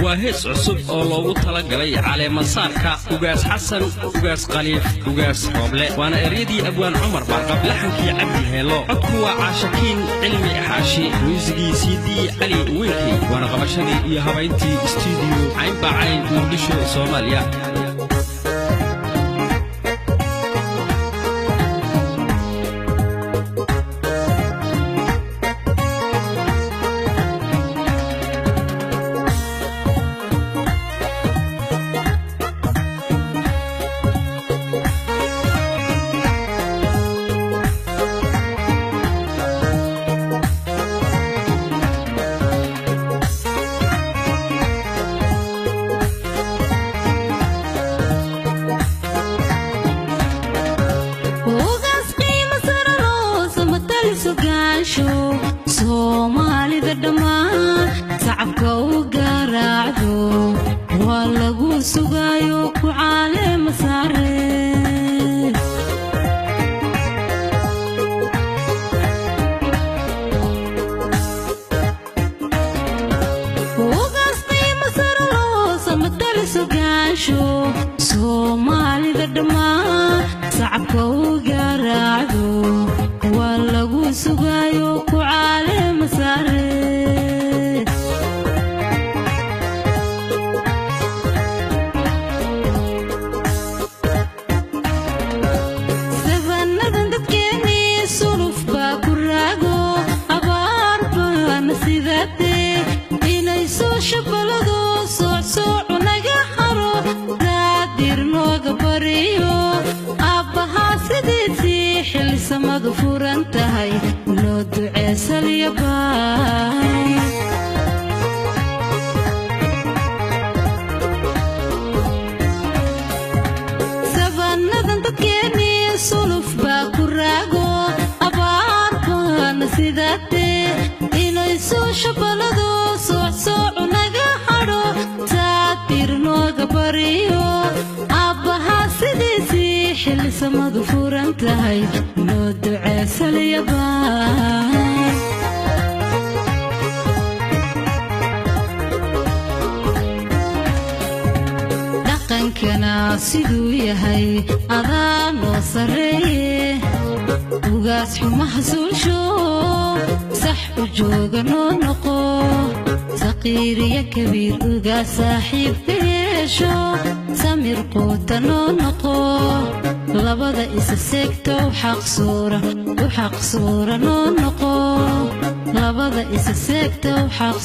وهيس عصب الله تلقى على مسارك وجاس حسن وجاس قليف وجاس قبله وأنا أريدي أبوان عمر بعد لحن في عبد الهلا أقوى عاشقين علمي حاشي ميوزيكي سيدي علي وينكي وأنا غمشني يا هباينتي استوديو عين بعين مقدشو صوماليا Somali the demand, Sacco Garado, Walagu Sugayo, Kuale Masare. Ugasti Masaro, Samatari Sugasho, Somali the demand, Sacco Garado. Walagu sugayo ku ale masare Savanadan dadkeeni suluf ba ku raago abaar baan sidate inay soo shabalado soo naga haro daadir nooga bariyo abaha sidii xil samadu furantahay loo duceesal yabaay Savanadan dadkeeni suluf baa ku raago abaar baan sidate inay soo shabalado soo naga haro daadir nooga bariyo abaha sidii xil samadu furantahay loo duceesal yabaay dhaqankana siduu yahay adaa noo sareeye ugaas xumaha suusho sax u jooga noo noqo saqiir iyo kabiir ugaas saaxiibka yeesho samir quuta noo noqo labada isa seegto xaq suura noo noqo labada isa seegto xaq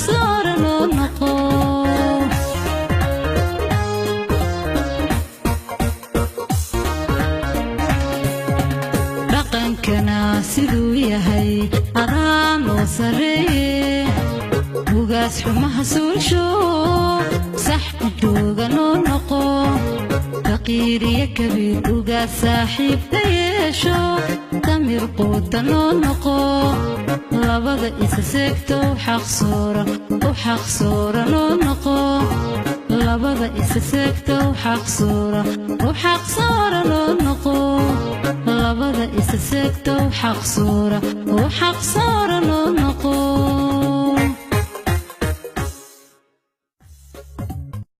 suura noo noqo dhaqankana siduu yahay adaa noo sareeye ugaas xumaha suusho sax u jooga noo noqo فقير يا كبير وقاس صاحب يشو تمر قوتا نونقو لبدا إسسكتو وحق صورة نونقو لبدا إسسكتو وحق صورة نونقو لبدا إسسكتو وحق صورة نونقو